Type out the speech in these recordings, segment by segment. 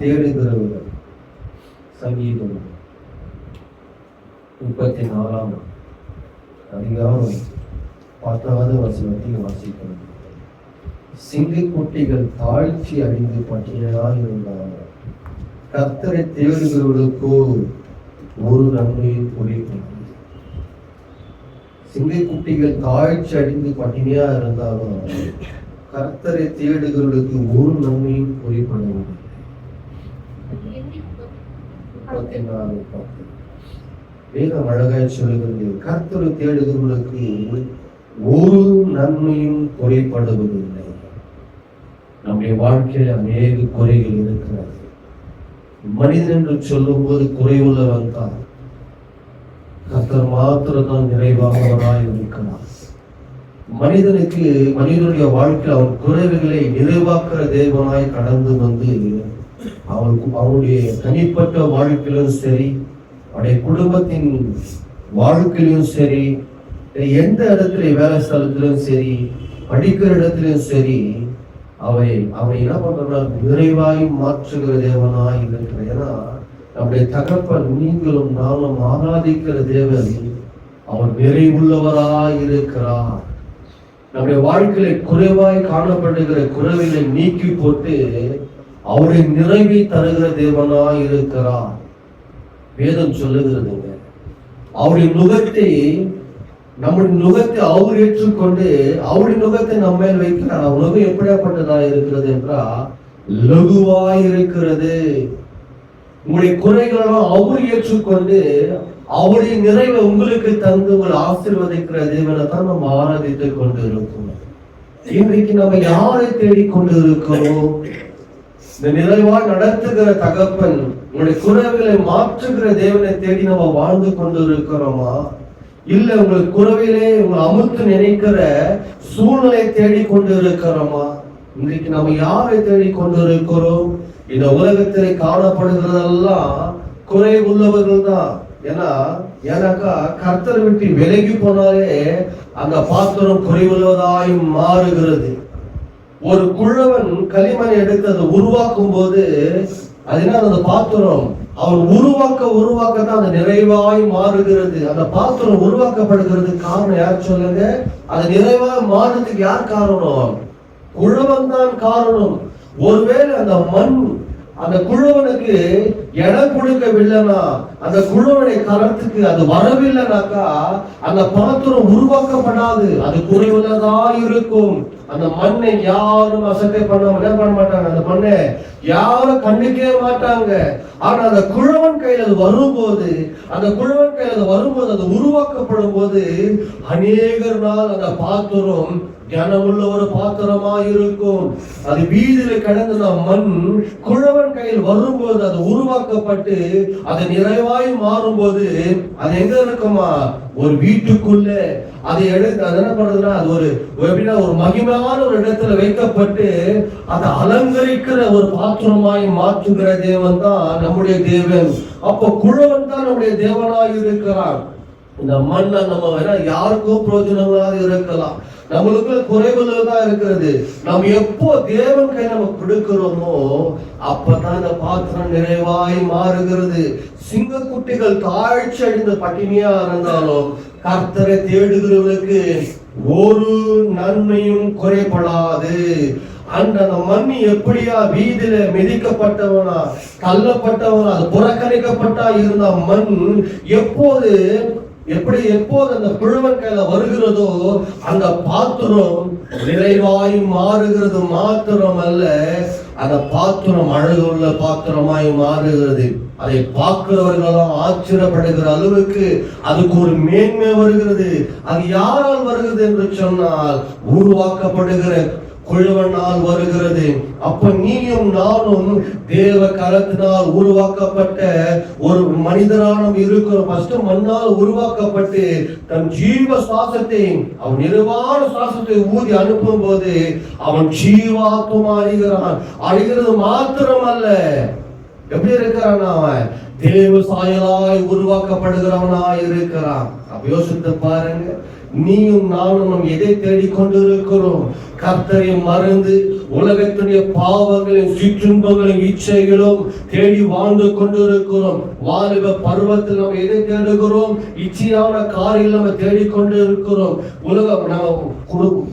தேடுகிறவர்கள். சங்கீதம் 34 அதிகாரம் 10வது வசனத்தை வாசிக்கணும். சிங்கக்குட்டிகள் தாழ்ச்சி அடைந்து பட்டியலாக இருந்தார்கள். கர்த்தரை தேடுகிறவர்களுக்கோ ஒரு நன்மையை குறிக்கும். சிங்கக்குட்டிகள் தாழ்ச்சி அடைந்து பட்டினியா இருந்தாலும் கர்த்தரை தேடுகிறவர்களுக்கு ஒரு நன்மையும் குறிப்பிடவில்லை. 34:10 வேதம் அழகாய் சொல்லுகிறது, கர்த்தரை தேடுகிறவர்களுக்கு ஒரு நன்மையும் குறைபடுவதில்லை. நம்முடைய வாழ்க்கையில் அநேக குறைகள் இருக்கிறது. மனிதன் என்று சொல்லும் போது குறைவுள்ளவன் தான். கர்த்தர் மாத்திரம்தான் நிறைவானவராய் இருக்கிறார். மனிதனுடைய வாழ்க்கையில் அவன் குறைவுகளை நிறைவாக்குற தேவனாய் கடந்து வந்து அவனுடைய தனிப்பட்ட வாழ்க்கையிலும் சரி, அவனுடைய குடும்பத்தின் வாழ்க்கையிலும் சரி, எந்த இடத்துல வேலை ஸ்தலத்திலும் சரி, படிக்கிற இடத்திலும் சரி, அவன் என்ன பண்றான்? நிறைவாய் மாற்றுகிற தேவனாய் இருக்கிற. ஏன்னா நம்முடைய தகப்பன் நீங்களும் நானும் ஆராதிக்கிற தேவன் அவர் நிறைவுள்ளவராய் இருக்கிறார். நம்முடைய வாழ்க்கையில குறைவாய் காணப்படுகிற குறைகளை நீக்கி போட்டு அவருடைய நிறைவை தருகிற தேவனாய் இருக்கிறார். வேதம் சொல்லுகிறதுங்க, அவருடைய நுகத்தை, நம்முடைய நுகத்தை அவர் ஏற்றுக்கொண்டு அவருடைய நுகத்தை நம்ம மேல் வைக்கிறார். அவர் நுகம் எப்படியாப்பட்டதா இருக்கிறது என்றால் லகுவாய் இருக்கிறது. உங்களுடைய குறைகளெல்லாம் அவர் ஏற்றுக்கொண்டு அவருடைய நிறைவை உங்களுக்கு தந்து உங்களை ஆசீர்வதிக்கிற தேவனை தான் நம்ம ஆராதித்துக் கொண்டு இருக்கோம். இன்றைக்கு நம்ம யாரை தேடிக்கொண்டு இருக்கிறோம்? இந்த நிறைவாய் நடத்துகிற தகப்பன், உங்களுடைய குறைகளை மாற்றுகிற தேவனை தேடி நம்ம வாழ்ந்து கொண்டு இருக்கிறோமா? இல்ல உங்கள் குறைவிலே உங்களை அமுத்து நினைக்கிற சூழ்நிலை தேடிக்கொண்டு இருக்கிறோமா? இன்றைக்கு நம்ம யாரை தேடிக்கொண்டு இருக்கிறோம்? இந்த உலகத்திலே காணப்படுகிறதெல்லாம் குறை உள்ளவர்கள் தான். ஏன்னாக்கா கர்த்தரை விட்டு விலகி போனாலே அந்த பாத்திரம் குறைவுள்ளதாய் மாறுகிறது. ஒரு குழவன் களிமண் எடுத்து அதை உருவாக்கும் போது அதனால் அந்த பாத்திரம் அவன் உருவாக்கத்தான் அந்த நிறைவாய் மாறுகிறது. அந்த பாத்திரம் உருவாக்கப்படுகிறது காரணம் யார் சொல்லுங்க? அது நிறைவாய் மாறுறதுக்கு யார் காரணம்? குழவன் தான் காரணம். ஒருவேளை அந்த மண் அந்த குழவனுக்கு இடம் கொடுக்கவில்லைனா, அந்த குழவனை கலத்துக்கு அது வரவில்லைனாக்கா அந்த பாத்திரம் உருவாக்கப்படாது. அது குறைவுள்ளதா இருக்கும். அந்த மண்ணை யாரும் அசட்டை பண்ண மாட்டாங்க. அந்த மண்ணை யாரும் கண்டுக்கவே மாட்டாங்க. ஆனா அந்த குழவன் கையில் அது வரும்போது அது உருவாக்கப்படும் போது அநேகர் நாள் அந்த பாத்திரம் கனமுள்ள ஒரு பாத்திரமா இருக்கும். அது வீதியில கிடந்த மண் குழவன் கையில் வரும்போது அது உருவாக்கப்பட்டு அது நிறைவாய் மாறும்போது அது எங்க இருக்குமா? ஒரு வீட்டுக்குள்ள அதை எடுத்து அது என்ன பண்றதுன்னா அது ஒரு மகிமையான ஒரு இடத்துல வைக்கப்பட்டு அதை அலங்கரிக்கிற ஒரு பாத்திரமாய் மாற்றுகிற தேவன் தான் நம்முடைய தேவன். அப்ப குழவன் தான் நம்முடைய தேவனாய் இருக்கிறார். இந்த மண்ணை நம்ம யாருக்கும் பிரயோஜனங்களாக இருக்கலாம், நம்மளுக்கு குறைவுதான் இருக்கிறது. நம்ம எப்போ தேவன் கை நம்ம கொடுக்கிறோமோ அப்பதான் இந்த பாத்திரம் நிறைவாய் மாறுகிறது. சிங்கக்குட்டிகள் தாழ்ச்சி அடைந்த பட்டினியா இருந்தாலும் கர்த்தரை தேடுகிறவர்களுக்கு ஒரு நன்மையும் குறைபடாது. அந்த மண் எப்படியா வீதியில மிதிக்கப்பட்டவனா, தள்ளப்பட்டவனா, அது புறக்கணிக்கப்பட்டா இருந்த மண் எப்போது அந்த புழுவன் கையில வருகிறதோ அந்த பாத்திரம் நிறைவாய் மாறுகிறது. மாத்திரம் அல்ல, அந்த பாத்திரம் அழகுள்ள பாத்திரமாய் மாறுகிறது. அதை பார்க்கிறவர்களும் ஆச்சரியப்படுகிற அளவுக்கு அதுக்கு ஒரு மேன்மை வருகிறது. அது யாரால் வருகிறது என்று சொன்னால் உருவாக்கப்படுகிற குழுவனால் வருகிறது. அப்ப நீயும் நானும் தேவ கரத்தினால் உருவாக்கப்பட்ட ஒரு மனிதரான இருக்கிறோம். ஃபர்ஸ்ட் மண்ணால் உருவாக்கப்பட்டு தன் ஜீவ சுவாசத்தை அவன் நிறைவான சுவாசத்தை ஊதி அனுப்பும் போது அவன் ஜீவாத்மா அழிகிறது மாத்திரம் அல்ல, எப்படி இருக்கிறான்? அவன் தேவ சாயலாய் உருவாக்கப்படுகிறவனாய் இருக்கிறான். அப்ப யோசித்து பாருங்க, நீயும் நானும் நம் எதை தேடிக்கொண்டு இருக்கிறோம்? கர்த்தரை மறந்து உலகத்துடைய பாவங்களின் சிற்றுன்பங்களின் இச்சைகளும் தேடி வாழ்ந்து கொண்டிருக்கிறோம். வாலிப பருவத்தில் நம்ம எதை தேடுகிறோம்? இச்சையான காரியங்கள் நம்ம தேடிக்கொண்டு இருக்கிறோம். உலகம் நம்ம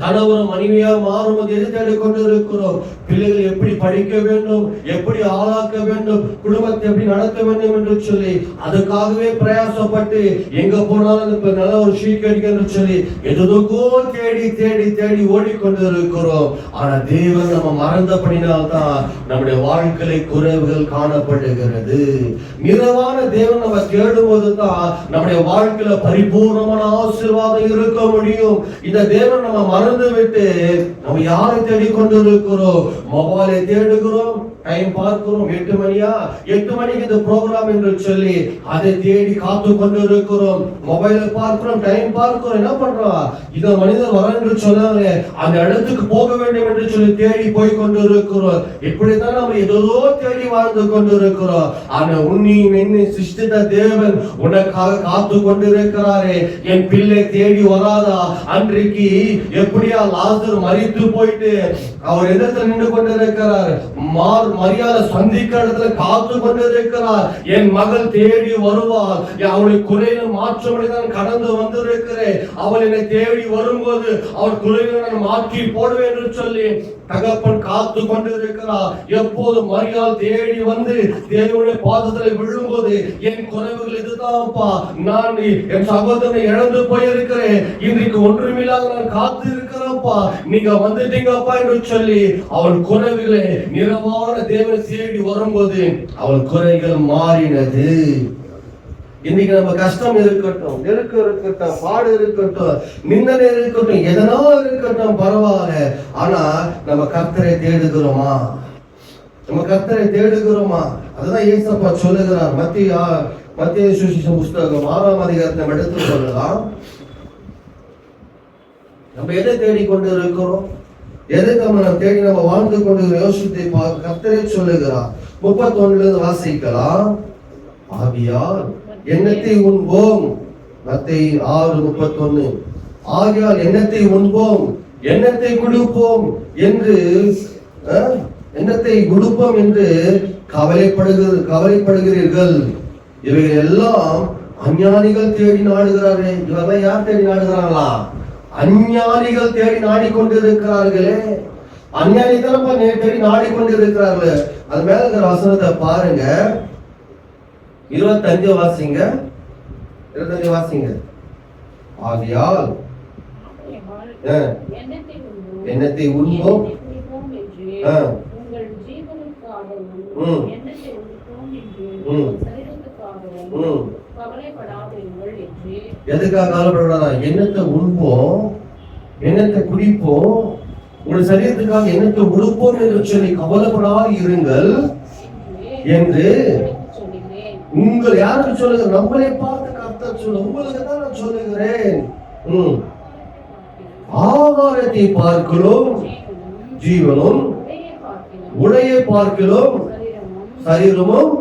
கணவரும் மனைவியா மாறும்போது எது தேடிக்கொண்டு இருக்கிறோம்? பிள்ளைகள் எப்படி படிக்க வேண்டும், எப்படி ஆளாக்க வேண்டும், குடும்பத்தை எப்படி நடத்த வேண்டும் என்று சொல்லி அதுக்காகவே பிரயாசப்பட்டு எங்க போனாலும் இப்ப நல்ல ஒரு ஷீட் கிடைக்க சொல்லி எதுக்கோ தேடி தேடி தேடி ஓடிக்கொண்டு இருக்கிறோம். ஆனா தேவன் நம்ம மறந்தபடினால்தான் நம்முடைய வாழ்க்கை குறைவுகள் காணப்படுகிறது. நிறைவான தேவன் நம்ம தேடும் போதுதான் நம்முடைய வாழ்க்கையில பரிபூர்ணமான ஆசீர்வாதம் இருக்க முடியும். இந்த தேவன் நம்ம மறந்து விட்டு நம்ம யாரை தேடிக்கொண்டு இருக்கிறோம்? மொபைலை தேடுகிறோம், டைம் பார்க்கிறோம். 8 மணியா, 8 மணிக்கு இந்த ப்ரோக்ராம் என்று சொல்லி அதை தேடி காத்து கொண்டு இருக்கிறோம். மொபைலை பார்க்கிறோம், டைம் பார்க்கிறோம். என்ன பண்றோம்? இந்த மனிதர் வர என்று சொன்னாங்க, அந்த இடத்துக்கு போக வேண்டும் என்று சொல்லி தேடி போய் கொண்டு இருக்கிறோம். இப்படித்தான் நம்ம ஏதோ தேடி வாழ்ந்து கொண்டு இருக்கிறோம். ஆனா உன்னையும் என்னை சிருஷ்டித்த தேவன் உனக்காக காத்து கொண்டு இருக்கிறாரே. என் பிள்ளை தேடி வராதா? அன்றைக்கு எப்படியா லாசர் மரித்து போயிட்டு அவர் இடத்துல நின்று கொண்டு இருக்கிறார். மரியாதை சந்திக்கிற இடத்துல காத்து கொண்டு இருக்கிறார். என் மகள் தேடி வருவாள், அவளுடைய குறையில மாற்றமடைதான் கடந்து வந்திருக்கிறேன். அவள் என்னை தேடி வரும்போது அவள் குறையில நான் மாற்றி போடுவேன் என்று சொல்லி தகப்பன் காத்து கொண்டு இருக்கிறார். எப்போது மரியாதை தேடி வந்து தேவனுடைய பாதத்தில் விழும்போது என் குறைவுகள் இதுதான்ப்பா, நான் என் சகோதரனை இழந்து போயிருக்கிறேன், இன்றைக்கு ஒன்றுமில்லாத நான் காத்து இருக்கிறேன்ப்பா, நீங்க வந்துட்டீங்கப்பா என்று சொல்லி அவள் குறைவுகளை நிறமான தேவனை தேடி வரும்போது அவள் குறைகள் மாறினது. இன்னைக்கு நம்ம கஷ்டம் இருக்கட்டும், நெருக்கம் இருக்கட்டும், பாடு இருக்கட்டும், நிந்தனை இருக்கட்டும், எதனாலும் இருக்கட்டும், பரவாயில்ல. ஆனா நம்ம கர்த்தரை தேடுகிறோமா? நம்ம கர்த்தரை தேடுகிறோமா? அதுதான் ஏசப்பா சொல்லுகிறார். மத்திய சுவிசேஷம் புஸ்தகம் 6ஆம் அதிகாரத்தை எடுத்து சொல்லலாம். நம்ம எதை தேடிக்கொண்டு இருக்கிறோம்? எதை நம்ம தேடி நம்ம வாழ்ந்து கொண்டு யோசித்து கர்த்தரை சொல்லுகிறார். 31 வாசிக்கலாம். ஆகியால் எண்ணத்தை உண்போம். மத்தேயு 6:31. ஆகியால் எண்ணத்தை உண்போம், எண்ணத்தை கொடுப்போம் என்று கவலைப்படுகிறீர்கள். இவைகள் எல்லாம் அஞ்ஞானிகள் தேடி நாடுகிறார்கள். இவர்கள் யார் தேடி நாடுகிறாங்களா? அஞ்ஞானிகள் தேடி நாடிக்கொண்டிருக்கிறார்களே. அஞ்ஞானி தான் தேடி நாடிக்கொண்டிருக்கிறார்கள். அது மேல இருக்கிற வசனத்தை பாருங்க. 25 வாசிங்க. 25 வாசிங்க. ஆகையால் எண்ணத்தை உண்போம், எதுக்காக கவலைப்படாதா? எண்ணத்தை உண்போம், எண்ணத்தை குடிப்போம், உங்கள் சரீரத்துக்காக எண்ணத்தை உடுப்போம் என்று சொல்லி கவலைப்படாது இருங்கள் என்று உங்கள் யாருக்கு சொல்லுங்க? நம்மளை பார்த்து கர்த்தர் சொல்ல, உங்களுக்கு தான் நான் சொல்லுகிறேன். ஆகாரத்தை பார்க்கிறோம் ஜீவனும், உடையை பார்க்கிறோம் சரீரமும்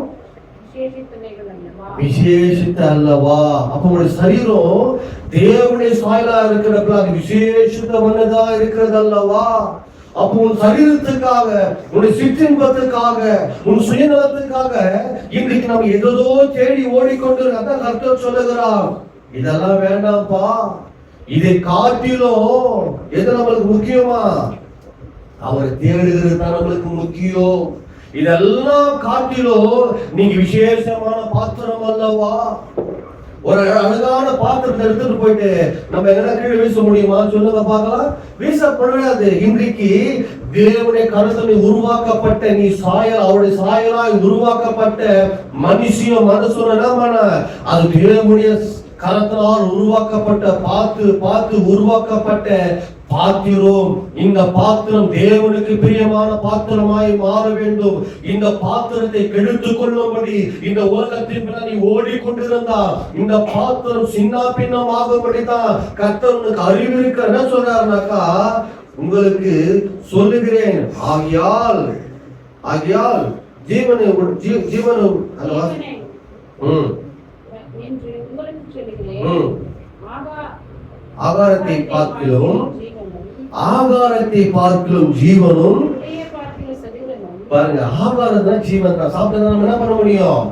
விசேஷித்த அல்லவா? அப்ப உங்களுடைய சரீரம் தேவனுடைய சாயலா இருக்கிறப்ப அது விசேஷித்தமானதா இருக்கிறது அல்லவா? அப்போ உன் சரீரத்துக்காக, உன்னுடைய சிற்றின்பத்துக்காக, உன் சுயநலத்துக்காக இன்றைக்கு நம்ம ஏதோ தேடி ஓடிக்கொண்டு அதான் கர்த்தர் சொல்லுகிறார். இதெல்லாம் வேண்டாம்ப்பா. இதை காட்டிலும் எது நம்மளுக்கு முக்கியமா? அவரை தேடுகிறது தான் நம்மளுக்கு முக்கியம். இதெல்லாம் காட்டிலும் நீங்க விசேஷமான பாத்திரம் அல்லவா? ஒரு அழகான பாத்திரத்தை எடுத்துட்டு போயிட்டு நம்ம எங்கன்னா கீழே வீச முடியுமா? சொல்லுங்க பார்க்கலாம். வீசப்படாது. இன்றைக்கு தேவனுடைய கருத்துல உருவாக்கப்பட்ட நீ சாயல், அவருடைய சாயலாய் உருவாக்கப்பட்ட மனுஷன அது தேவனுடைய கரத்தினால் உருவாக்கப்பட்ட பார்த்து உருவாக்கப்பட்ட பாத்திரம். இந்த பாத்திரம் தேவனுக்கு பிரியமான பாத்திரமாய் மாற வேண்டும். இந்த பாத்திரத்தை கெடுத்துக் கொள்ளும்படி இந்த உலகத்தின் பின்னாடி ஓடிக்கொண்டிருந்தா இந்த பாத்திரம் சின்ன பின்னமாகும்படிதான் கர்த்தர் உனக்கு அறிவிருக்க என்ன சொல்றாருனாக்கா, உங்களுக்கு சொல்லுகிறேன். ஆகியால் ஆகாரத்தை பார்க்கிறோம் ஆகாரத்தை பார்க்கலும் ஜீவனும். பாருங்க, ஆகாரம் தான் ஜீவன் தான். சாப்பிட்டு நம்ம என்ன பண்ண முடியும்?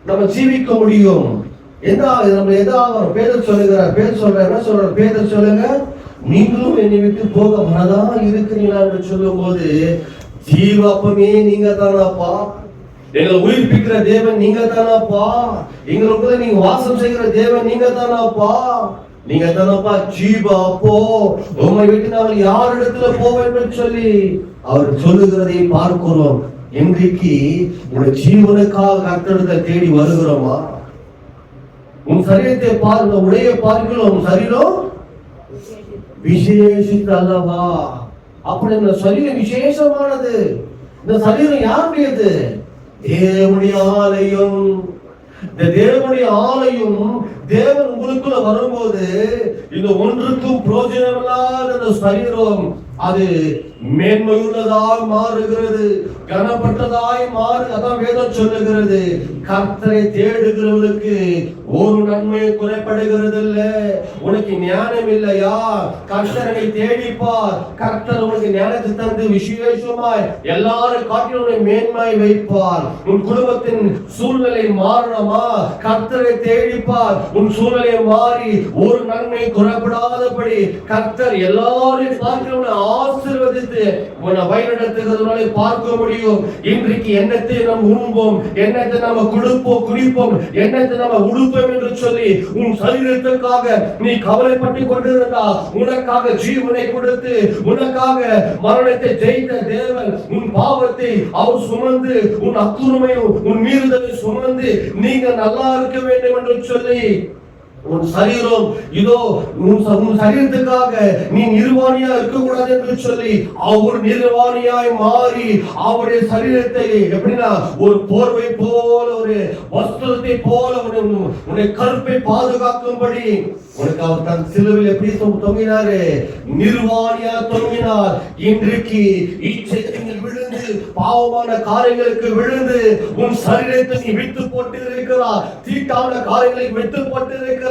நம்ம ஜீவிக்க முடியும். நம்ம எது ஆகாரம்? பேதர் சொல்லுகிறார். பேதர் சொல்ற என்ன சொல்றார்? பேதர் சொல்லுங்க, நீங்களும் என்னை விட்டு போக மனதா இருக்கிறீங்களா என்று சொல்லும் போது, ஜீவப்பமே நீங்க தானாப்பா, எங்களை உயிர்ப்பிக்கிற தேவன் நீங்க தானாப்பா, எங்களுக்குள்ள நீங்க வாசம் செய்கிற தேவன் நீங்க தானாப்பா, நீங்க தானப்பா ஜீவா. அப்போ உங்களை விட்டு நாங்கள் யார் இடத்துல போவோம் என்று சொல்லி அவர் சொல்லுகிறதை பார்க்கிறோம். இன்றைக்கு உங்களுடைய ஜீவனுக்காக கர்த்தரிடத்தை தேடி வருகிறோமா? உன் சரீரத்தை பாருங்க, உடைய பார்க்கிறோம். உன் சரீரம் விசேஷித்து அல்லவா? அப்படி இந்த சரீரம் விசேஷமானது. இந்த சரீரம் யாருடையது? தேவனுடைய ஆலயம். இந்த தேவனுடைய ஆலயம் தேவன் உங்களுக்குள்ள வரும்போது இந்த ஒன்றுக்கும் பிரயோஜனம் இல்லாத சரீரம் அது மேன்மையுள்ளதாய் மாறுகிறது, கனப்பட்டதாய் மாறு. அதான் வேதம் சொல்லுகிறது, கர்த்தரை தேடுகிறவர்களுக்கு ஒரு நன்மை குறைபடுகிறது இல்ல. உனக்கு ஞானம் இல்லையா? கர்த்தரை தேடிப்பார். கர்த்தர் உனக்கு ஞானத்தை தந்து விசேஷமாய் எல்லாரும் காட்டிலும் மேன்மை வைப்பார். உன் குடும்பத்தின் சூழ்நிலை மாறணுமா? கர்த்தரை தேடிப்பார். உன் சூழ்நிலை மாறி ஒரு நன்மை குறைபடாதபடி கர்த்தர் எல்லாரையும் பார்க்கிறவனை ஆசீர்வதித்து உன்னை வழிநடத்துகிறதுனால பார்க்க முடியும். இன்றைக்கு எண்ணத்தை நாம் உண்போம், எண்ணத்தை நாம குடிப்போம், எண்ணத்தை நாம உடுப்போம் என்று சொல்லி உன் சரீரத்திற்காக நீ கவலைப்பட்டு கொண்டிருந்தா, உனக்காக ஜீவனை கொடுத்து உனக்காக மரணத்தை ஜெயித்த தேவன் உன் பாவத்தை அவர் சுமந்து, உன் அக்கிரமையும் உன் மீறுதலை சுமந்து நீங்க நல்லா இருக்க வேண்டும் என்று சொல்லி உன் சரீரம் இதோ உன் சரீரத்துக்காக நீ நிர்வாணியா இருக்கக்கூடாது என்று சொல்லி அவர் நிர்வாணியாய் மாறி அவருடைய சரீரத்தை எப்படின்னா ஒரு போர்வை போல, ஒரு வஸ்திரத்தை போல உன்னை கருப்பை பாதுகாக்கும்படி உனக்கு அவர் தன் சிலுவையில் எப்படி தொங்கினாரு? நிர்வாணியா தொங்கினார். இன்றைக்கு இச்சைகள் விழுந்து, பாவமான காரியங்களுக்கு விழுந்து உன் சரீரத்தை நீ விட்டு போட்டு இருக்கிறார். தீட்டான காரியங்களுக்கு விட்டு போட்டு இருக்கிறார்.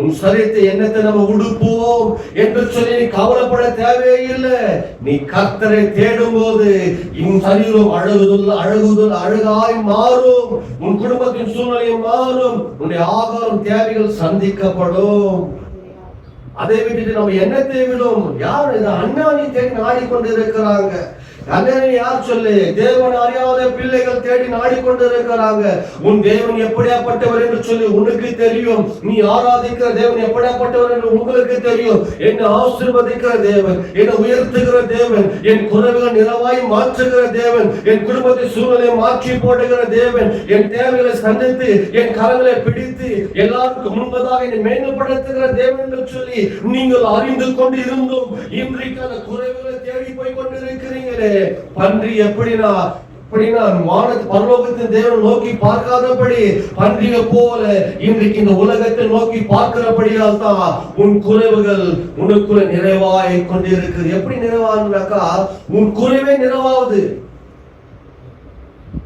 உன் சரீரத்தை என்னத்தை நம்ம உடுப்போம் என்று சொல்லி நீ கவலைப்பட தேவையில்லை. நீ கர்த்தரை தேடும் போது உன் சரீரம் அழகாய் மாறும். உன் குடும்பத்தின் சூழ்நிலை மாறும். உன்னுடைய ஆகாரம் தேவைகள் சந்திக்கப்படும். அதை விட்டுட்டு நம்ம எண்ணத்தை விடும். யார் இதை அஞ்ஞானி தேடி நாடிக்கொண்டு இருக்கிறாங்க? யார் சொல்லு? தேவன் அறியாத பிள்ளைகள் தேடி நாடிக்கொண்டு இருக்கிறாங்க. உன் தேவன் எப்படியாப்பட்டவர் என்று சொல்லி உனக்கு தெரியும். நீ ஆராதிக்கிற தேவன் எப்படியாப்பட்டவர் என்று உங்களுக்கு தெரியும். என்னை ஆசீர்வதிக்கிற தேவன், என்னை உயர்த்துகிற தேவன், என் குறைவுகள் நிறைவாய் மாற்றுகிற தேவன், என் குடும்பத்தை சூழ்நிலை மாற்றி போடுகிற தேவன், என் தேவைகளை சந்தித்து என் கரங்களை பிடித்து எல்லாருக்கும் முன்பதாக என்னை மேன்மைப்படுத்துகிற தேவன் என்று சொல்லி நீங்கள் அறிந்து கொண்டு இருந்தும் இன்றைக்கு அந்த குறைவுகளை தேடி போய் கொண்டிருக்கிறீங்களே. பன்றி எப்படின்னா பரலோகத்தின் தேவன் நோக்கி பார்க்காதபடி பன்றியை போல இன்றைக்கு இந்த உலகத்தை நோக்கி பார்க்கிறபடியால் தான் உன் குறைவுகள் உனக்குள்ள நிறைவாய் கொண்டிருக்கு. எப்படி நிறைவானாக்கா, உன் குறைவே நிறைவாகுது.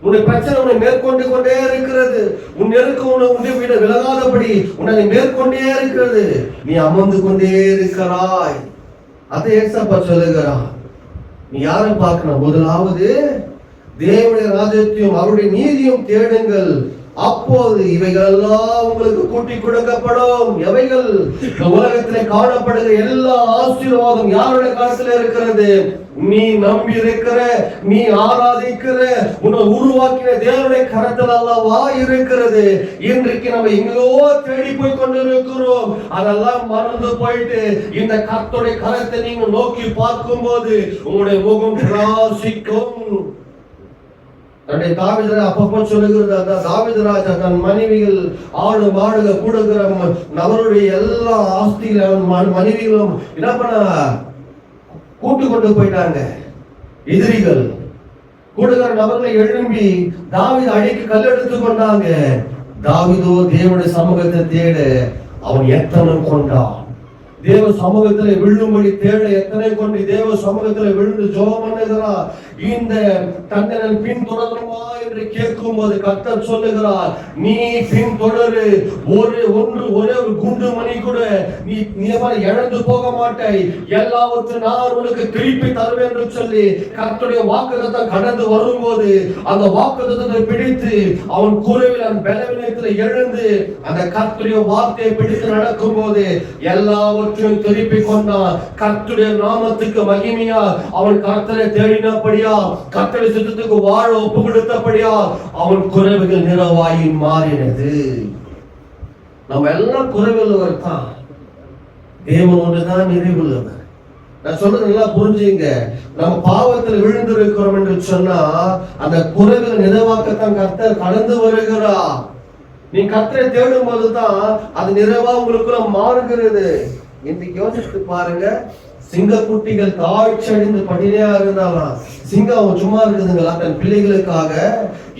உன்னை பிரச்சனை உன்னை மேற்கொண்டு கொண்டே இருக்கிறது. உன் நெருக்கம் உன்னை விட விலகாதபடி உன்னை மேற்கொண்டே இருக்கிறது. நீ அமர்ந்து கொண்டே இருக்கிறாய். அதை ஏசப்பா சொல்லுகிறான். நீ யாரை பார்க்கணும்? முதலாவது தேவனுடைய ராஜ்யத்தையும் அவருடைய நீதியும் தேடுங்கள், அப்போது இவைகள் எல்லாம் உங்களுக்கு கூட்டி கொடுக்கப்படும். எவைகள்? உலகத்திலே காணப்படுகிற எல்லா ஆசீர்வாதம் யாருடைய காலத்துல இருக்கிறது? நீ நம்பி இருக்கிற, நீ ஆராதிக்கிற, உன்னை உருவாக்கின தேவனுடைய கரத்தில் அல்லவா இருக்கிறது. இன்றைக்கு நம்ம எங்கோ தேடி போய் கொண்டிருக்கிறோம். அதெல்லாம் மறந்து போயிட்டு இந்த கர்த்தருடைய கரத்தை நீங்க நோக்கி பார்க்கும் போது உங்களுடைய முகம் பிரகாசிக்கும். தன்னுடைய தாவீது அப்பப்போ சொல்லுகிறது, தாவீது ராஜா தன் மனைவிகள் ஆடு மாடுக கூடுகிற அவருடைய எல்லா ஆஸ்திகளும் மனைவிகளும் என்ன பண்ண கூட்டு கொண்டு போயிட்டாங்க. எதிரிகள் கூடுகிற நபர்களை எழும்பி தாவீது அடிக்கு கல் எடுத்து கொண்டாங்க. தாவீதோ தேவனுடைய சமூகத்தை தேட அவன் எத்தனை கொண்டான். தேவ சமூகத்தில் விழும்படி தேட எத்தனை கொண்டு தேவ சமூகத்தில் விழுந்து ஜெபம் பண்ணுகிறார். இந்த தண்டனை பின்தொடர்பாய் என்று கேட்கும் போது கர்த்தர் சொல்லுகிறார், நீ பின் தொடரு, ஒரே ஒரு குண்டு மணி கூட நீ இழந்து போக மாட்டாய், எல்லாவற்றையும் நான் உனக்கு திருப்பி தருவேன் என்று சொல்லி கர்த்தருடைய வாக்குத்தத்தம் கடந்து வரும்போது அந்த வாக்குத்தத்தத்தை பிடித்து அவன் குறைவில் பலவீனத்தில் எழுந்து அந்த கர்த்தருடைய வார்த்தையை பிடித்து நடக்கும் போது எல்லாவற்றையும் திருப்பி கொண்டான். கர்த்தருடைய நாமத்துக்கு மகிமையா அவன் கர்த்தரை தேடினபடியா, கர்த்தருடைய சித்தத்துக்கு வாழ ஒப்பு கொடுத்தபடியா அவன் குறைவுகள் நிறைவாகி மாறினது. நம்ம எல்லாம் குறைவுள்ளவர் தான், தேவன் ஒன்றுதான் நிறைவுள்ளவர். நான் சொல்றது நல்லா புரிஞ்சுங்க. நம்ம பாவத்தில் விழுந்திருக்கிறோம் என்று சொன்னா அந்த குறைவுகளை நிறைவாக்கத்தான் கர்த்தர் கடந்து வருகிறார். நீ கர்த்தரை தேடும் போதுதான் அது நிறைவா உங்களுக்குள்ள மாறுகிறது. இன்னைக்கு யோசித்து பாருங்க, சிங்கக்குட்டிகள் தாழ்ச்சி அடைந்து பட்டினியா இருந்தாலும் சிங்கம் சும்மா இருக்குதுங்களா? தன் பிள்ளைகளுக்காக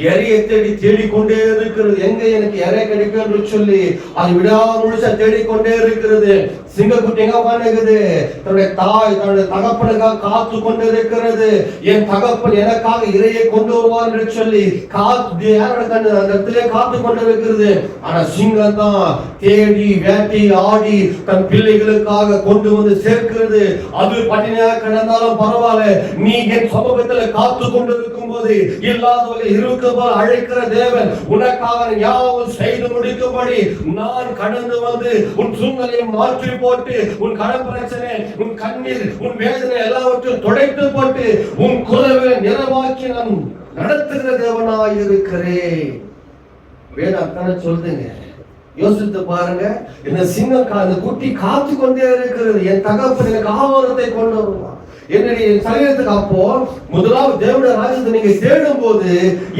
இறையை தேடிக்கொண்டே இருக்கிறது. எங்க எனக்கு இறை கிடைக்கும் என்று சொல்லி அது விடாமுழுசா தேடிக்கொண்டே இருக்கிறது. சிங்கக்குட்டி எங்க பண்ணுகிறது? தன்னுடைய தன்னுடைய தகப்பனுக்காக காத்து கொண்டு இருக்கிறது. என் தகப்பன் எனக்காக இறையை கொண்டு வருவார் என்று சொல்லி காத்து கொண்டு இருக்கிறது. ஆனா சிங்கம் தான் தேடி வேட்டி ஆடி தன் பிள்ளைகளுக்காக கொண்டு வந்து சேர்க்கிறது. அது பட்டினியாக கிடந்தாலும் பரவாயில்ல, நீ என் சமூகத்தில் காத்து கொண்டு இருக்கும் போது இல்லாதவர்கள் இருக்க அழைக்கிற தேவன் உனக்காக யாவும் செய்து முடிக்கும்படி நான் கடந்து வந்து உன் சூழ்நிலையை மாற்றி போட்டு உன் கடன் பிரச்சனை, உன் கண்ணீர், உன் வேதனை எல்லாவற்றையும் துடைத்து போட்டு உன் குறைவை நிறைவாக்கி நான் நடத்துகிற தேவனாய் இருக்கிறேன். வேதம் அத்தனை சொல்லுங்க. யோசித்து பாருங்க, இந்த சிங்கம் அந்த குட்டி காத்து கொண்டே இருக்கிறது. என் தகப்பன் எனக்கு ஆகாரத்தை கொண்டு வருவான் என்னுடைய சரீரத்துக்கு. அப்போ முதலாவது தேவனுடைய ராஜ்யத்தை நீங்க தேடும் போது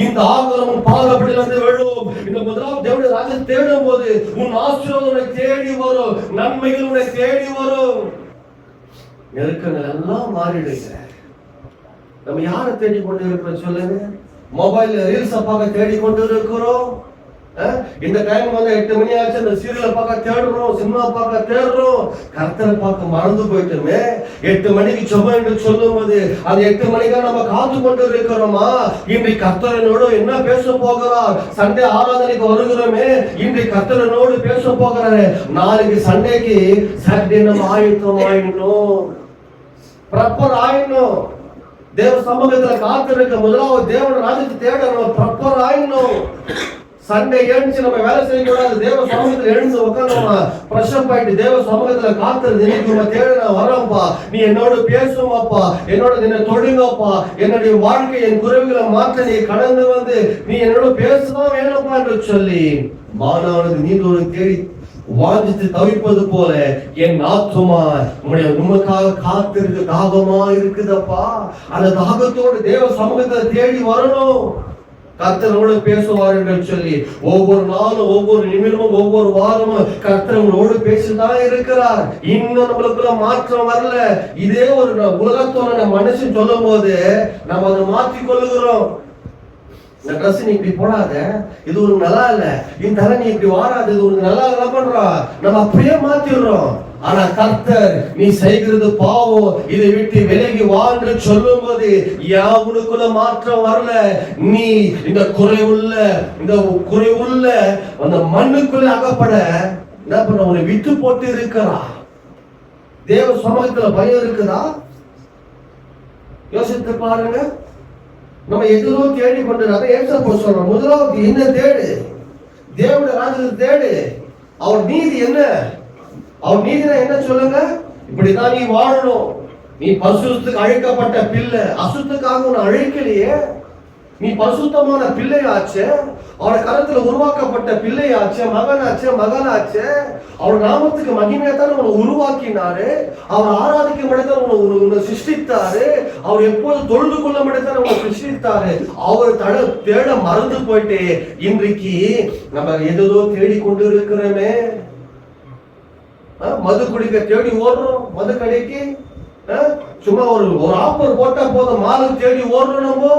இந்த ஆகாரம் பாதப்படி வந்து விழும். இந்த முதலாவது தேவனுடைய ராஜ்யத்தை தேடும் போது உன் ஆசீர்வாதம் உன்னை தேடி வரும், நன்மைகள் உன்னை தேடி வரும். நெருக்கங்கள் எல்லாம் மாறிடுங்க. நம்ம யாரை தேடி கொண்டு இருக்கிறோம் சொல்லுங்க? மொபைல் ரீல்ஸ் பார்க்க தேடி கொண்டு இருக்கிறோம். இந்த டைம் வந்து 8 மணி ஆச்சு, இந்த சீரியலை பார்க்க தேடுறோம், சினிமா பார்க்க தேடுறோம், கர்த்தரை பார்க்க மறந்து போயிட்டோமே. 8 மணிக்கு சுபம் என்று சொல்லும் போது அது 8 மணிக்கா நம்ம காத்து கொண்டு இருக்கிறோமா? இன்றைக்கு கர்த்தரனோடு என்ன பேச போகிறார்? சண்டே ஆராதனைக்கு வருகிறோமே, இன்றைக்கு கர்த்தரனோடு பேச போகிறாரு. நாளைக்கு சண்டேக்கு சாட்டர்டே நம்ம ஆயத்தம் ஆயிடணும், ப்ராப்பர் ஆயிடணும். தேவ சமூகத்துல காத்திருக்க முதலாவது தேவன் ராஜ்யத்தை தேட நம்ம ப்ராப்பர் ஆயிடணும். சண்டே எழுந்து நம்ம வேலை செய்யக்கூடாது. தேவ சமூகத்தில் எழுந்து உட்காந்து பிரஷப் ஆயிட்டு தேவ சமூகத்துல காத்துறது. இன்னைக்கு தேட நான் வரோம்ப்பா, நீ என்னோட பேசுவாப்பா, என்னோட என்ன தொடுங்கப்பா, என்னுடைய வாழ்க்கை என் குறைவுகளை மாற்ற நீ கடந்து வந்து நீ என்னோட பேசதான் வேணும்ப்பா என்று சொல்லி மாணவனுக்கு நீண்டோடு தேடி வாஞ்சித்து தவிப்பது போல என் ஆத்துமா உமக்காக காத்திருக்கு தாகமா இருக்குதப்பா. அந்த தாகத்தோடு தேவ சமூகத்தை தேடி வரணும். கர்த்தரோடு பேசுவார் என்று சொல்லி ஒவ்வொரு நாளும், ஒவ்வொரு நிமிடமும், ஒவ்வொரு வாரமும் கர்த்தரோடு பேசிதான் இருக்கிறார். இன்னும் நம்மளுக்குள்ள மாற்றம் வரல. இதே ஒரு உலகத்தோட மனுஷன் சொல்லும் போது நம்ம அதை மாற்றிக் கொள்ளுகிறோம். இந்த ட்ரெஸ் நீ இப்படி போடாத, இது ஒரு நல்லா இல்ல, இந்த தலை நீ இப்படி வாராது, இது ஒரு நல்லா இல்ல பண்றோம், நம்ம அப்படியே மாத்திடுறோம். ஆனா கர்த்தர் நீ செய்கிறது பாவம், இதை விட்டு விலகி வா என்று சொல்லும் போது யாவுனுக்குள்ள மாற்றம் வரல. நீ இந்த குறைவுள்ள அந்த மண்ணுக்குள்ள அகப்பட என்ன பண்ண உன்னை விட்டு போட்டு இருக்கிறா. தேவ சமூகத்துல பயம் இருக்குதா? யோசித்து பாருங்க. நம்ம எதுவோ தேடி கொண்டு சொல்றோம். முதலாவது என்ன தேடு? தேவனுடைய ராஜ்யத்தை தேடு. அவர் நீதி என்ன? அவர் நீதினா என்ன சொல்லுங்க? இப்படிதான் நீ வாழணும். நீ பரிசுத்தத்துக்கு அழைக்கப்பட்ட பிள்ளை, அசுத்தத்துக்காக உன்னை அழைக்கலையே. நீ பரிசுத்தமான பிள்ளையாச்சு, அவருடைய கரத்துல உருவாக்கப்பட்ட பிள்ளையாச்சு, மகனாச்சு. அவர் நாமத்துக்கு மகிமையத்தான் உன்னை உருவாக்கினாரு. அவர் ஆராதிக்க மட்டும்தான் உன்னை சிருஷ்டித்தாரு. அவர் எப்போது தொழுது கொள்ள மட்டும்தான் உன்னை சிருஷ்டித்தாரு. அவர் தேட மறந்து போயிட்டு இன்றைக்கு நம்ம எதோ தேடி கொண்டு இருக்கிறோமே. மது குடிக்க தேடி ஓடுறோம், மது கடைக்கு சும்மா ஒரு ஆஃபர் போட்டா போதும் மாலை தேடி ஓடுறோம். நம்ம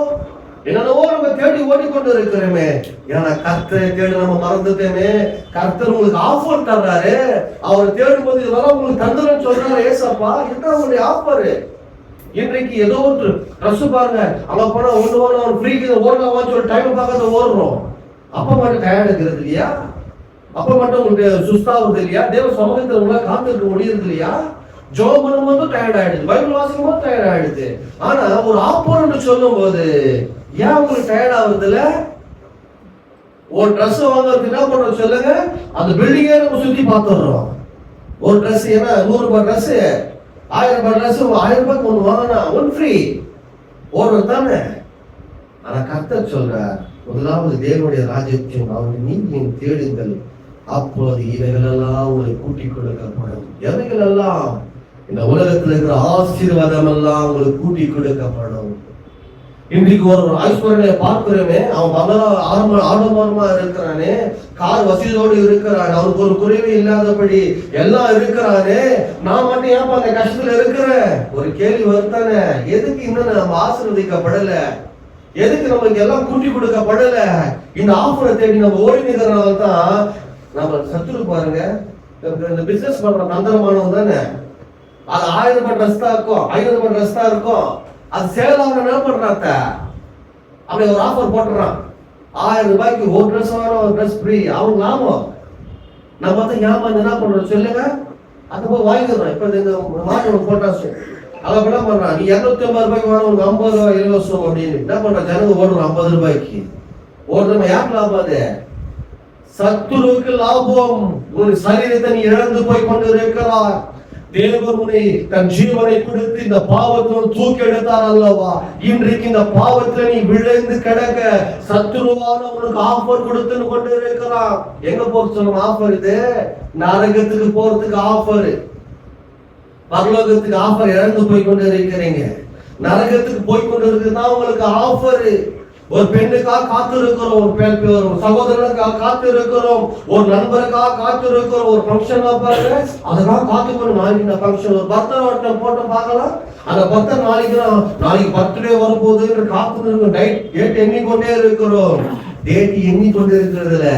என்னென்னவோ நம்ம தேடி ஓடிக்கொண்டு இருக்கிறோமே. ஏன்னா கர்த்தரை தேடி நம்ம மறந்துட்டேமே. கர்த்தர் உங்களுக்கு ஆஃபர் தர்றாரு. அவர் தேடும் போது இதெல்லாம் உங்களுக்கு தந்துடும் சொல்றாரு. ஏசப்பா இதுதான் உங்களுடைய ஆஃபர். இன்றைக்கு ஏதோ ஒரு ட்ரெஸ் பாருங்க, அங்க போனா ஒண்ணு வாங்க ஃப்ரீக்கு ஓடலாம் சொல்லி டைம் பார்க்காத ஓடுறோம். அப்ப மட்டும் டயர்ட் இருக்கிறது இல்லையா? அப்ப மட்டும் உங்களுக்கு சுஸ்தாவது இல்லையா? தேவ சமூகத்தில் உங்களை காத்திருக்க முடியுது இல்லையா? ஜோப் பண்ணும்போது டயர்ட் ஆயிடுது, பைபிள் வாசிக்கும் போது டயர்ட் ஆயிடுது. ஆனா ஒரு ஆப்போனன்ட் சொல்லும் போது ஏன் உங்களுக்கு டயர்ட் ஆகுறதுல? ஒரு ட்ரெஸ் வாங்குறதுக்கு என்ன பண்றோம் சொல்லுங்க? அந்த பில்டிங்கே நம்ம சுத்தி பார்த்துடுறோம். ஒரு ட்ரெஸ் ஏன்னா 100 ரூபாய் ட்ரெஸ், 1000 ரூபாய் ட்ரெஸ், 1000 ரூபாய்க்கு ஒன்று வாங்கினா ஒன் ஃப்ரீ ஒரு தானே. ஆனா கர்த்தர் சொல்றார், முதலாவது தேவனுடைய ராஜ்யத்தையும் அவருடைய நீதியையும் தேடுங்கள், அப்போது இவைகளெல்லாம் உங்களை கூட்டிக் கொடுக்கப்படும். எவைகளெல்லாம்? இந்த உலகத்தில் இருக்கிற ஆசீர்வாதம் எல்லாம் உங்களுக்கு கூட்டிக் கொடுக்கப்படும். இன்றைக்கு ஒரு ஐஸ்வர்யனை பார்க்கிறோமே, அவன் ஆடம்பரமா இருக்கிறானே, கார் வசதியோடு இருக்கிறான், அவனுக்கு ஒரு குறைவு இல்லாதபடி எல்லாம் இருக்கிறானே, நான் மட்டும் ஏன் அந்த கஷ்டத்துல இருக்கிறேன்? ஒரு கேள்வி வருத்தானே. எதுக்கு இன்னும் நம்ம ஆசீர்வதிக்கப்படல? எதுக்கு நமக்கு எல்லாம் கூட்டி கொடுக்கப்படல? இந்த ஆஃபரை தேடி நம்ம ஓடி நிற்கிறனால தான் நம்ம சத்துரு பாருங்க. இந்த பிசினஸ் பண்ற தந்திரமானவன் தானே, அது 1000 ரூபாய் ட்ரெஸ் தான் இருக்கும், 500 ரூபாய் ட்ரெஸ் தான் இருக்கும். அது சேல் ஆக என்ன பண்றாங்க, அப்படி ஒரு ஆஃபர் போட்டுறான். 1000 ரூபாய்க்கு ஒரு ட்ரெஸ் வாங்கினா ஒரு ட்ரெஸ் ஃப்ரீ. அவங்க லாபம். நம்ம தான் ஏமாந்து என்ன பண்றோம் சொல்லுங்க? அதை போய் வாங்கிடுறோம். இப்ப இந்த மாற்றம் போட்டாச்சு அதை என்ன பண்றான், நீ 250 ரூபாய்க்கு வாங்க, உனக்கு 50 ரூபாய் இலவசம் அப்படின்னு என்ன பண்ற? ஜனங்க ஓடுறோம் 50 ரூபாய்க்கு ஓடுறோம். யாருக்கு லாபம்? அது சத்துருவுக்கு லாபம். உன் சரீரத்தை நீ இழந்து போய் கொண்டு இருக்கிறார். தேவன் உன்னை தன் ஜீவனை கொடுத்து இந்த பாவத்தோடு தூக்கி எடுத்தார் அல்லவா? இன்றைக்கு இந்த பாவத்துல நீ விழுந்து கிடக்க சத்துருவான உனக்கு ஆஃபர் கொடுத்து கொண்டு இருக்கிறான். எங்க போற சொல்லுங்க ஆஃபர்? இது நரகத்துக்கு போறதுக்கு ஆஃபர், பரலோகத்துக்கு ஆஃபர். இழந்து போய் கொண்டு இருக்கிறீங்க, நரகத்துக்கு போய் கொண்டு இருக்குதான் உங்களுக்கு ஆஃபர். ஒரு பெண்ணுக்காக காத்து இருக்கிறோம், ஒரு சகோதரனுக்காக காத்து இருக்கிறோம், ஒரு நண்பருக்காக காத்து இருக்கிறோம், ஒரு ஃபங்க்ஷன் பாருங்க அதுக்காக காத்துக்கொண்டு நாளைக்கு ஃபங்க்ஷன், ஒரு பர்த்டே போட்டு பார்க்கலாம். அந்த பர்த்டே நாளைக்கு பர்த்டே வரும்போது காத்து இருக்கும். டேட் எண்ணிக்கொண்டே இருக்கிறோம். டேட் எண்ணிக்கொண்டே இருக்கிறதுல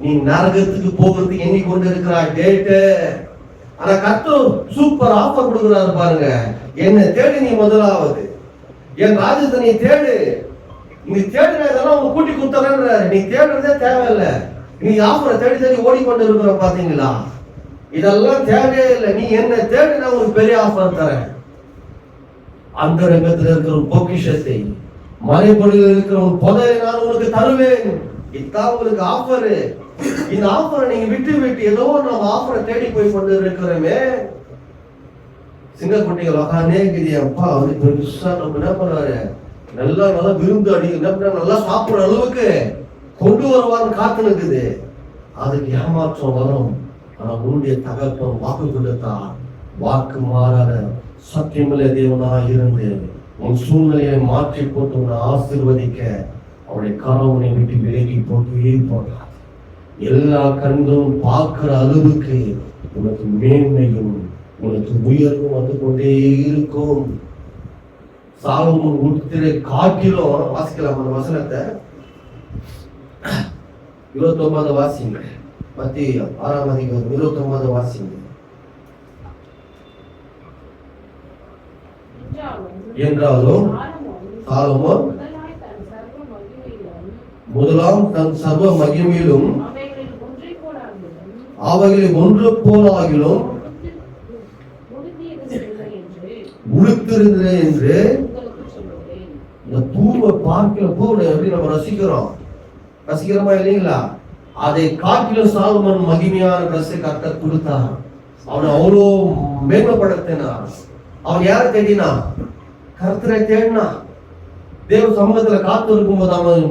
நீ நரகத்துக்கு போகிறதுக்கு எண்ணிக்கொண்டு இருக்கிறாய் டேட்டு. ஆனா கர்த்தர் சூப்பர் ஆஃபர் கொடுக்குறாரு பாருங்க. என்ன தேடி நீ முதலாவது என் ராஜ்யத்தை நீ தேடு. நீ தேடுறதெல்லாம் உங்க கூட்டி கொடுத்தறாரு. நீ தேடுறதே தேவையில்லை. நீ ஆஃபரை தேடி தேடி ஓடிக்கொண்டு இருக்கிற பாத்தீங்களா? இதெல்லாம் தேவையே இல்லை. நீ என்ன தேடினா உனக்கு பெரிய ஆஃபர் தரேன். அந்த ரங்கத்தில் இருக்கிற ஒரு பொக்கிஷத்தை, மறைபொழியில் இருக்கிற ஒரு புதையை நான் உனக்கு தருவேன். இதுதான் உங்களுக்கு ஆஃபரு. இந்த ஆஃபரை நீங்க விட்டு ஏதோ நம்ம ஆஃபரை தேடி போய் கொண்டு இருக்கிறோமே. சிங்கக்குட்டிகள் உக்காந்தே இருக்குது. அப்பா வந்து பெருசா நம்ம என்ன பண்றாரு, நல்லா விருந்து அடி நல்லா சாப்பிடுற அளவுக்கு கொண்டு வருவான்னு காத்து நிற்குது. அதுக்கு ஏமாற்றம் வரும். ஆனா உன்னுடைய தகப்பன் வாக்கு கொடுத்தா, வாக்கு மாறாத சத்தியமில்லை தேவனாக இருந்து உன் சூழ்நிலையை மாற்றி போட்டு உன்னை ஆசீர்வதிக்க அவருடைய கரவனை விட்டு விலகி போட்டே போட்டார். எல்லா கண்களும் பார்க்கிற அளவுக்கு உனக்கு மேன்மையும் உனக்கு உயர்வும் வந்து கொண்டே இருக்கும். சாலமோன் உத்திரை காட்டிலும் வாசிக்கலாம் அந்த வசனத்தை. 29 வாசிங்க. மத்திய 6ஆம் அதிகாரம் 29 வாசிங்க. என்றாலும் சாலமோன் முதலாம் தன் சர்வ மகிமையிலும் அவைகளில் ஒன்று போலாகிலும் உடுத்திருந்தேன் என்று. இந்த பூவை பார்க்கிற பூவை எப்படி நம்ம ரசிக்கிறோமா இல்லைங்களா? அதை காட்டிலும் சாலமோன் மகிமையான ட்ரெஸ்ஸை கர்த்தர் கொடுத்தார். அவனை அவ்வளோ மேம்படுத்தினார். அவன் யாரை தேடினா? கர்த்தரை தேடினா. தேவ சமூகத்துல காத்து இருக்கும்போது அவன்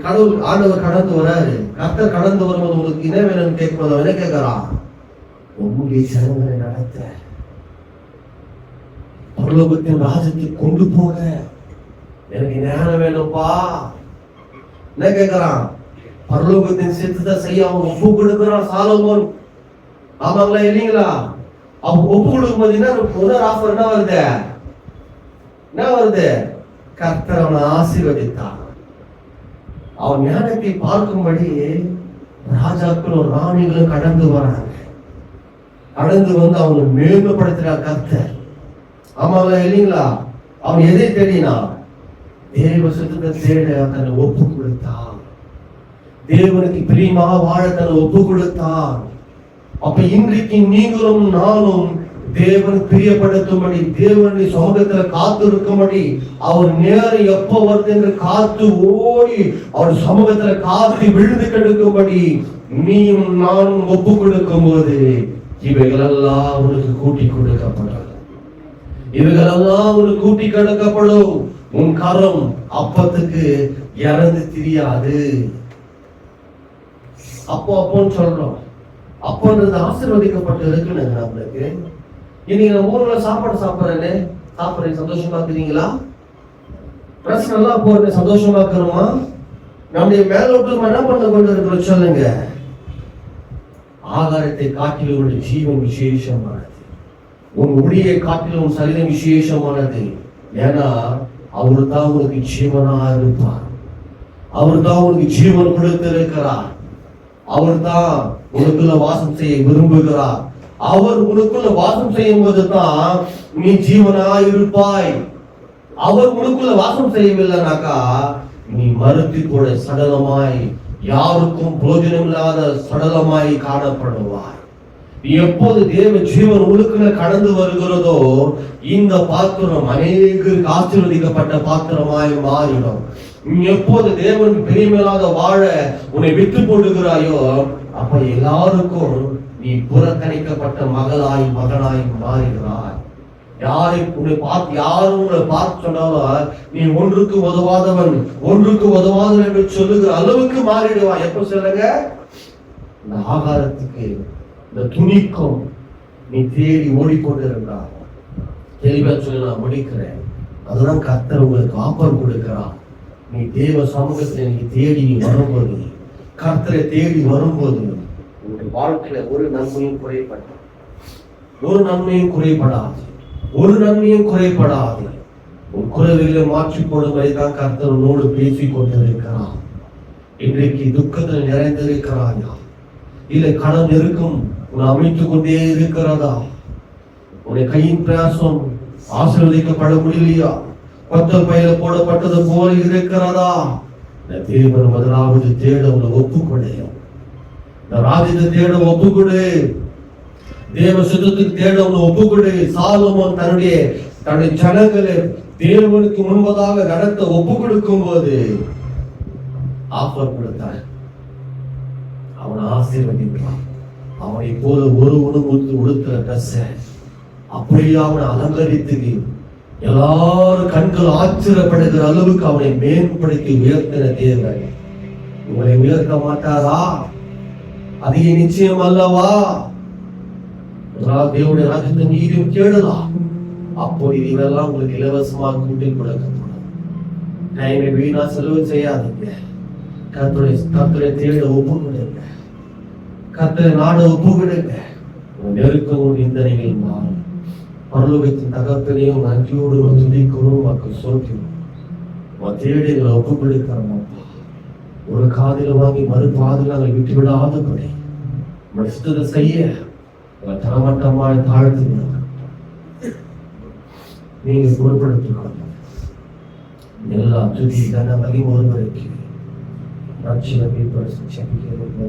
கடவுள் ஆண்டவர் கடந்து வராரு. கர்த்தர் கடந்து வரும்போது உங்களுக்கு என்ன வேணும்னு கேட்கும்போது அவன் என்ன கேட்கறான்? உங்களுடைய சடங்குகளை நடத்த, பரலோகத்தின் ராஜ்யத்தை கொண்டு போக எனக்கு ஞானம் வேணும்பா. என்ன கேட்கிறான்? பரலோகத்தின் சித்தத்தை செய்ய அவன் ஒப்பு கொடுக்கிறான் சாலமோன். ஆமாங்களா இல்லைங்களா? அவன் ஒப்பு கொடுக்கும் போது என்ன ஆஃபர் என்ன வருது? கர்த்தர் அவனை ஆசீர்வதித்தான். அவன் ஞானத்தை பார்க்கும்படி ராஜாக்களும் ராணிகளும் கடந்து வராங்க. கடந்து வந்து அவனை மேம்படுத்துறார் கர்த்தர். ஆமாங்களா இல்லைங்களா? அவன் எதை தேடினான்? தேவ சுத்தத்தை தேட தன்னை ஒப்பு கொடுத்தான். தேவனுக்கு பிரியமாக வாழ தன்னை ஒப்பு கொடுத்தான். அப்ப இன்றைக்கு நீங்களும் நானும் தேவன் பிரியப்படுத்தும்படி, தேவனுடைய சமூகத்துல காத்திருக்கும்படி, அவர் நேரம் எப்ப வருது என்று காத்து ஓடி அவர் சமூகத்துல காத்து விழுந்து கெடுக்கும்படி நீயும் நானும் ஒப்பு கொடுக்கும் போது இவைகளெல்லாம் உனக்கு கூட்டி கொடுக்கப்படும். இவைகளெல்லாம் உனக்கு கூட்டி கொடுக்கப்படும். உன் கரம் அப்பத்துக்கு இறந்து தெரியாது. அப்போன்னு சொல்றோம். அப்போன்றது ஆசீர்வதிக்கப்பட்டு இருக்குன்னு நம்மளுக்கு. இன்னைக்கு நம்ம ஊர்ல சாப்பாடு சாப்பிடுறேன் சந்தோஷமா இருக்கிறீங்களா? பிரச்சனை எல்லாம் போறது சந்தோஷமா இருக்கிறோமா? நம்முடைய மேலோட்டம் என்ன பண்ண கொண்டு இருக்கிறோம் சொல்லுங்க. ஆகாரத்தை காட்டிலும் உடைய ஜீவன் விசேஷமானது. உன் ஒளியை காட்டிலும் சரீரம் விசேஷமானது. ஏன்னா அவரு தான் உனக்கு ஜீவனா இருப்பார். அவர் தான் உனக்கு ஜீவன் கொடுத்திருக்கிறார். அவர் தான் உனக்குள்ள வாசம் செய்ய விரும்புகிறார். அவர் உனக்குள்ள வாசம் செய்யும் போதுதான் நீ ஜீவனா இருப்பாய். அவர் உனக்குள்ள வாசம் செய்யவில்லைனாக்கா நீ மறுத்து கூட சடலமாய், யாருக்கும் பிரயோஜனம் இல்லாத சடலமாய் காணப்படுவாய். எப்போது தேவ ஜீவன் உனக்குள்ள கடந்து வருகிறதோ இந்த பாத்திரம் அநேகருக்கு ஆசீர்வதிக்கப்பட்ட பாத்திரமாய் மாறிடும். நீ எப்போது தேவன் பெரியமையில்லாத வாழ உன்னை விட்டு போடுகிறாயோ அப்ப எல்லாருக்கும் நீ புறக்கணிக்கப்பட்ட மகளாய் மகனாய் மாறுகிறாய். யாரும் உன்னை பார்த்து சொன்னாலும் நீ ஒன்றுக்கு உதவாதவன் என்று சொல்லுகிற அளவுக்கு மாறிடுவாய். எப்ப சொல்லுங்க? இந்த ஆகாரத்துக்கு, இந்த துணிக்கும் நீ தேடி ஓடிக்கொண்டிருந்தா தெளிவா சொல்லி நான் முடிக்கிறேன். அதுதான் கர்த்தர் உங்களுக்கு ஆஃபர் கொடுக்கிறார். நீ தேவ சமூகத்தை நீ தேடி வரும்போது, கர்த்தரை தேடி வரும்போது உங்களுடைய வாழ்க்கையில ஒரு நன்மையும் குறைபடாது. உன் குறைகளை மாற்றி போடுவதை தான் கர்த்தர் உன்னோடு பேசிக் கொண்டிருக்கிறார். இன்றைக்கு துக்கத்தில் நிறைந்திருக்கிறாயா? இல்லை கடன் இருக்கும் உன்னை அமைத்துக் கொண்டே இருக்கிறதா? உன்னுடைய கையின் பிரயாசம் ஆசீர்வதிக்கப்பட முடியலையா? பத்தல் பையில போடப்பட்டது போல இருக்கிறதா? தேவன் முதலாவது தேட உன்னை ஒப்புக்கொடு. ராஜ்யத்தை தேட ஒப்புக்கொடு. தேவ சுத்தத்துக்கு தேட உன்னை ஒப்புக்கொடு. சாலமோன் தன்னுடைய ஜனங்களை தேவனுக்கு முன்பதாக நடத்த ஒப்பு கொடுக்கும் போது ஆஃபர் கொடுத்தார். அவனை ஆசீர்வதிப்பான். அவனை போல ஒரு உடுத்துற ட்ரெஸ் அப்படியே அவனை அலங்கரித்து எல்லாரும் கண்கள் ஆச்சரியப்படுகிற அளவுக்கு அவனை மேம்படுத்தி உயர்த்தின தேவன் உங்களை உயர்த்த மாட்டாரா? அது நிச்சயம் அல்லவா? தேவனுடைய ராஜ்யத்தை நீதியும் தேடலாம். அப்போ இதெல்லாம் உங்களுக்கு இலவசமாக கூட்டி கொடுக்கப்படும். டைமை வீணா செலவு செய்யாதீங்க. கர்த்தரை தேட ஒப்பு கொடுங்க. கர்த்தரை நாட ஒப்பு கொடுங்க. நெருக்கமும் நிந்தனைகள் மாறும். பரலோகத்தின் தகப்பனையும் நன்றியோடு துதிக்கிறோம். மக்கள் சொல்கிறோம் தேடிகளை ஒப்பு கொடுக்கிறோம். ஒரு காதில வாங்கி மறு காதில் நாங்கள் விட்டு விடாதபடி மனசுதை செய்ய தரமட்டமாய் தாழ்த்துங்க. நீங்க பொருட்படுத்திக்கொள்ள எல்லா துதி கன மகிமை ஒருவருக்கு ரட்சகத்தை பரிசுத்தமாக